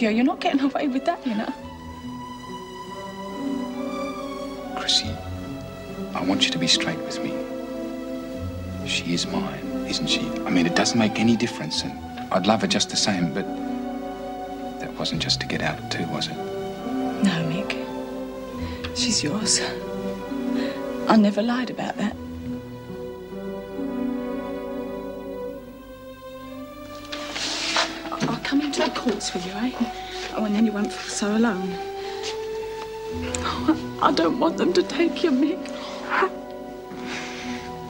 Yeah, you're not getting away with that, you know. Chrissy, I want you to be straight with me. She is mine, isn't she? I mean, it doesn't make any difference, and I'd love her just the same, but that wasn't just to get out at 2, was it? No, Mick. She's yours. I never lied about that. I'll come into the courts with you, eh? Oh, and then you won't feel so alone. Oh, I don't want them to take you, Mick.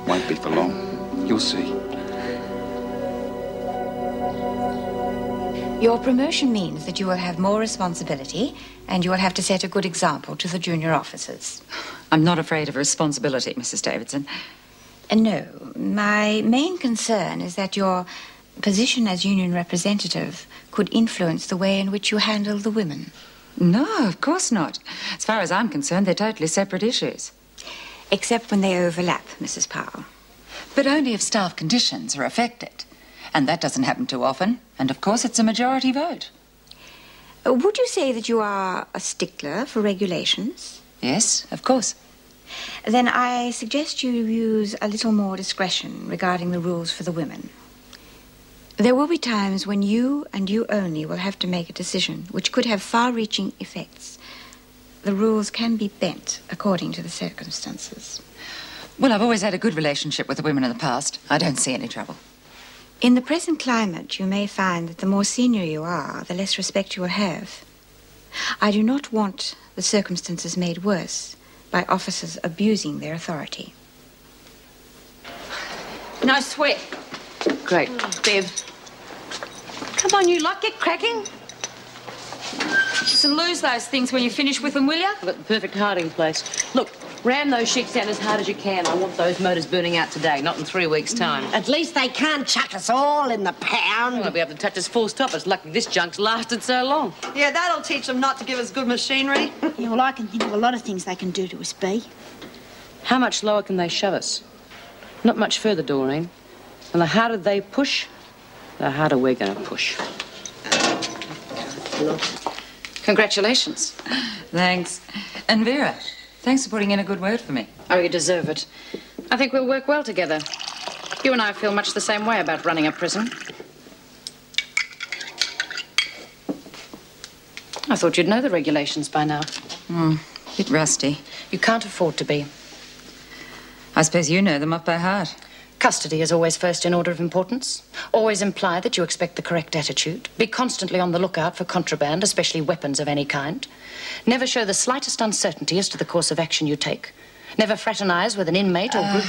Won't be for long. You'll see. Your promotion means that you will have more responsibility and you will have to set a good example to the junior officers. I'm not afraid of responsibility, Mrs. Davidson. No, my main concern is that your position as union representative could influence the way in which you handle the women. No, of course not. As far as I'm concerned, they're totally separate issues. Except when they overlap, Mrs. Powell. But only if staff conditions are affected. And that doesn't happen too often. And, of course, it's a majority vote. Would you say that you are a stickler for regulations? Yes, of course. Then I suggest you use a little more discretion regarding the rules for the women. There will be times when you and you only will have to make a decision which could have far-reaching effects. The rules can be bent according to the circumstances. Well, I've always had a good relationship with the women in the past. I don't see any trouble. In the present climate, you may find that the more senior you are, the less respect you will have. I do not want the circumstances made worse by officers abusing their authority. No sweat. Great. Bev. Come on, you lot, get cracking. Just lose those things when you finish with them, will you? I've got the perfect hiding place. Look, ram those sheets down as hard as you can. I want those motors burning out today, not in 3 weeks' time. At least they can't chuck us all in the pound. I won't be able to touch us full stop. It's lucky this junk's lasted so long. Yeah, that'll teach them not to give us good machinery. Yeah, well, I can think of a lot of things they can do to us, Bea. How much lower can they shove us? Not much further, Doreen. And the harder they push, the harder we're going to push. Congratulations. Thanks. And Vera, thanks for putting in a good word for me. Oh, you deserve it. I think we'll work well together. You and I feel much the same way about running a prison. I thought you'd know the regulations by now. Bit rusty. You can't afford to be. I suppose you know them up by heart. Custody is always first in order of importance. Always imply that you expect the correct attitude. Be constantly on the lookout for contraband, especially weapons of any kind. Never show the slightest uncertainty as to the course of action you take. Never fraternize with an inmate or group.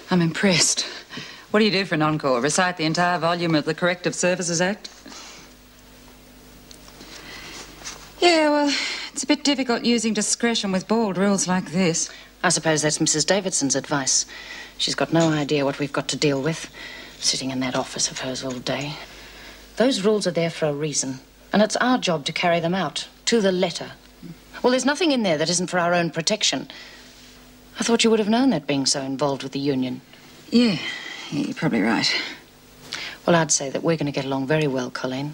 I'm impressed. What do you do for an encore? Recite the entire volume of the Corrective Services Act? Yeah, well, it's a bit difficult using discretion with bald rules like this. I suppose that's Mrs. Davidson's advice. She's got no idea what we've got to deal with, sitting in that office of hers all day. Those rules are there for a reason, and it's our job to carry them out, to the letter. Well, there's nothing in there that isn't for our own protection. I thought you would have known that, being so involved with the union. Yeah, you're probably right. Well, I'd say that we're going to get along very well, Colleen.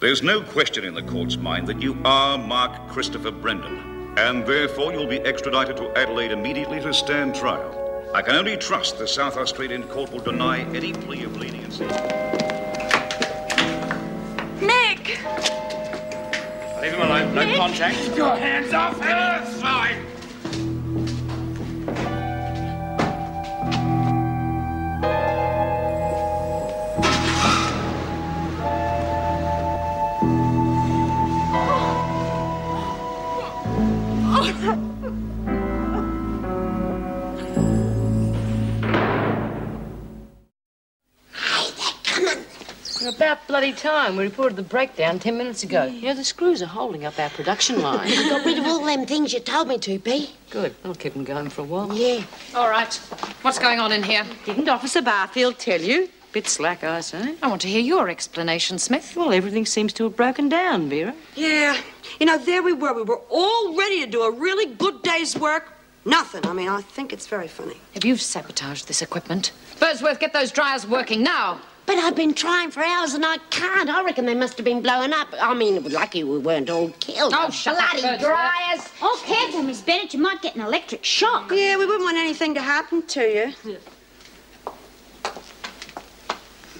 There's no question in the court's mind that you are Mark Christopher Brendan. And therefore, you'll be extradited to Adelaide immediately to stand trial. I can only trust the South Australian court will deny any plea of leniency. Mick! Leave him alone. No contact. Keep your hands off her! Fine. About bloody time. We reported the breakdown 10 minutes ago. You know, the screws are holding up our production line. I got rid of all them things you told me to, Bea. Good. That'll keep them going for a while. Yeah. All right. What's going on in here? Didn't Officer Barfield tell you? Bit slack, I say. I want to hear your explanation, Smith. Well, everything seems to have broken down, Vera. Yeah. You know, there we were. We were all ready to do a really good day's work. Nothing. I mean, I think it's very funny. If you've sabotaged this equipment. Birdesworth, get those dryers working now. But I've been trying for hours and I can't. I reckon they must have been blowing up. I mean, lucky we weren't all killed. Oh, shut Bloody up, dryers. Oh, careful, Miss Bennett. You might get an electric shock. Yeah, we wouldn't want anything to happen to you.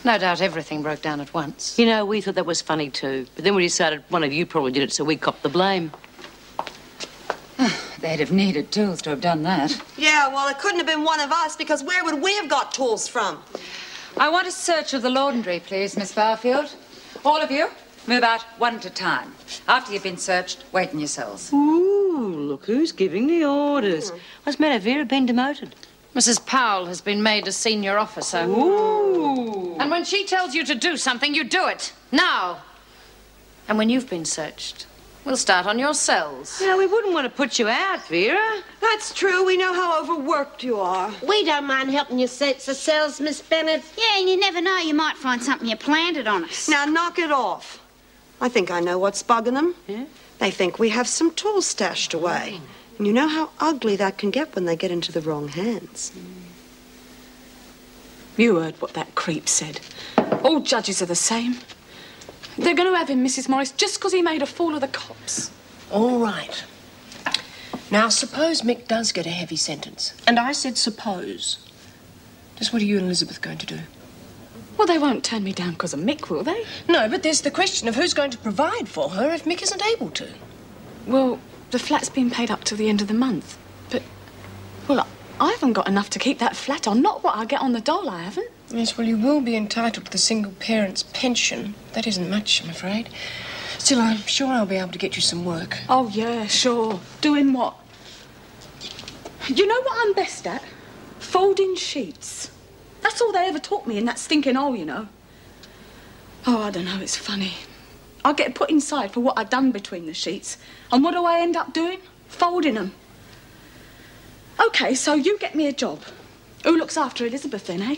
No doubt everything broke down at once. You know, we thought that was funny too. But then we decided one of you probably did it, so we copped the blame. They'd have needed tools to have done that. Yeah, well, it couldn't have been one of us, because where would we have got tools from? I want a search of the laundry, please, Miss Barfield. All of you, move out one at a time. After you've been searched, wait in your cells. Ooh, look who's giving the orders. What's the matter, Vera? Been demoted? Mrs. Powell has been made a senior officer. Ooh. And when she tells you to do something, you do it. Now. And when you've been searched, we'll start on your cells. Yeah, we wouldn't want to put you out, Vera. That's true. We know how overworked you are. We don't mind helping you search the cells, Miss Bennett. Yeah, and you never know. You might find something you planted on us. Now, knock it off. I think I know what's bugging them. Yeah? They think we have some tools stashed away. And you know how ugly that can get when they get into the wrong hands. You heard what that creep said. All judges are the same. They're going to have him, Mrs. Morris, just because he made a fool of the cops. All right. Now, suppose Mick does get a heavy sentence. And I said suppose. Just what are you and Elizabeth going to do? Well, they won't turn me down because of Mick, will they? No, but there's the question of who's going to provide for her if Mick isn't able to. Well, the flat's been paid up to the end of the month. But, well, I haven't got enough to keep that flat on. Not what I get on the dole, I haven't. Yes, well, you will be entitled to the single parent's pension. That isn't much, I'm afraid. Still, I'm sure I'll be able to get you some work. Oh, yeah, sure. Doing what? You know what I'm best at? Folding sheets. That's all they ever taught me in that stinking hole, you know. Oh, I don't know, it's funny. I get put inside for what I've done between the sheets. And what do I end up doing? Folding them. OK, so you get me a job. Who looks after Elizabeth then, eh?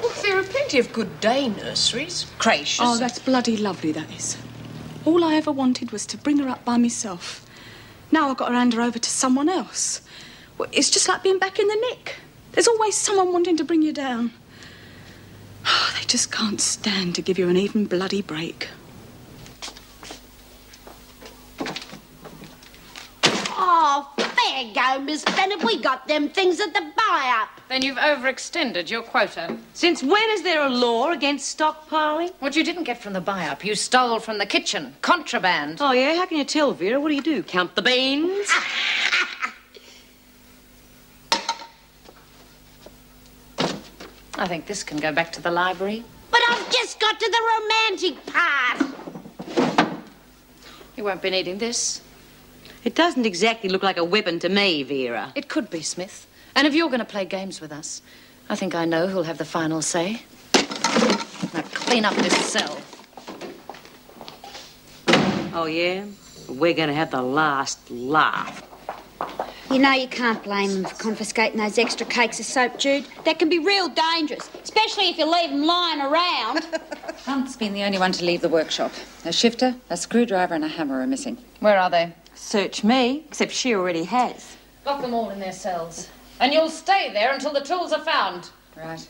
Well, there are plenty of good day nurseries, creches. Oh, that's bloody lovely, that is. All I ever wanted was to bring her up by myself. Now I've got to hand her over to someone else. Well, it's just like being back in the nick. There's always someone wanting to bring you down. Oh, they just can't stand to give you an even bloody break. Oh, there you go, Miss Bennett. We got them things at the buy-up. Then you've overextended your quota. Since when is there a law against stockpiling? What you didn't get from the buy-up, you stole from the kitchen. Contraband. Oh, yeah? How can you tell, Vera? What do? Count the beans? I think this can go back to the library. But I've just got to the romantic part. You won't be needing this. It doesn't exactly look like a weapon to me, Vera. It could be, Smith. And if you're going to play games with us, I think I know who'll have the final say. Now clean up this cell. Oh, yeah? We're going to have the last laugh. You know you can't blame them for confiscating those extra cakes of soap, Jude. That can be real dangerous, especially if you leave them lying around. Hunt's been the only one to leave the workshop. A shifter, a screwdriver and a hammer are missing. Where are they? Search me, except she already has. Lock them all in their cells. And you'll stay there until the tools are found. Right.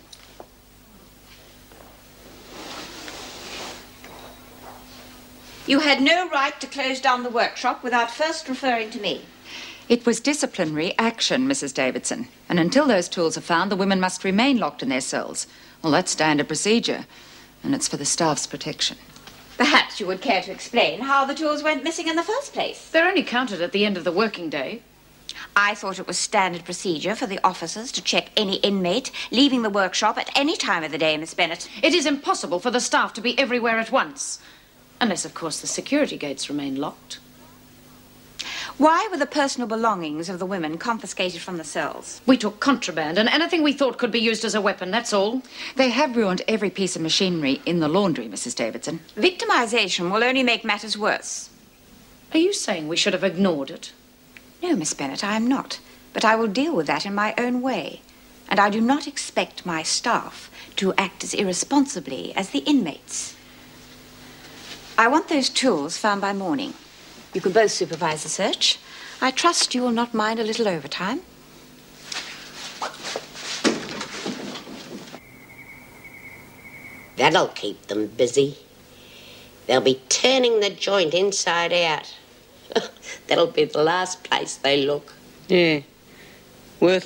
You had no right to close down the workshop without first referring to me. It was disciplinary action, Mrs. Davidson. And until those tools are found, the women must remain locked in their cells. Well, that's standard procedure. And it's for the staff's protection. Perhaps you would care to explain how the tools went missing in the first place. They're only counted at the end of the working day. I thought it was standard procedure for the officers to check any inmate leaving the workshop at any time of the day, Miss Bennett. It is impossible for the staff to be everywhere at once. Unless, of course, the security gates remain locked. Why were the personal belongings of the women confiscated from the cells? We took contraband and anything we thought could be used as a weapon, that's all. They have ruined every piece of machinery in the laundry, Mrs. Davidson. Victimization will only make matters worse. Are you saying we should have ignored it? No, Miss Bennett, I am not. But I will deal with that in my own way. And I do not expect my staff to act as irresponsibly as the inmates. I want those tools found by morning. You can both supervise the search. I trust you will not mind a little overtime. That'll keep them busy. They'll be turning the joint inside out. That'll be the last place they look. Yeah. Worth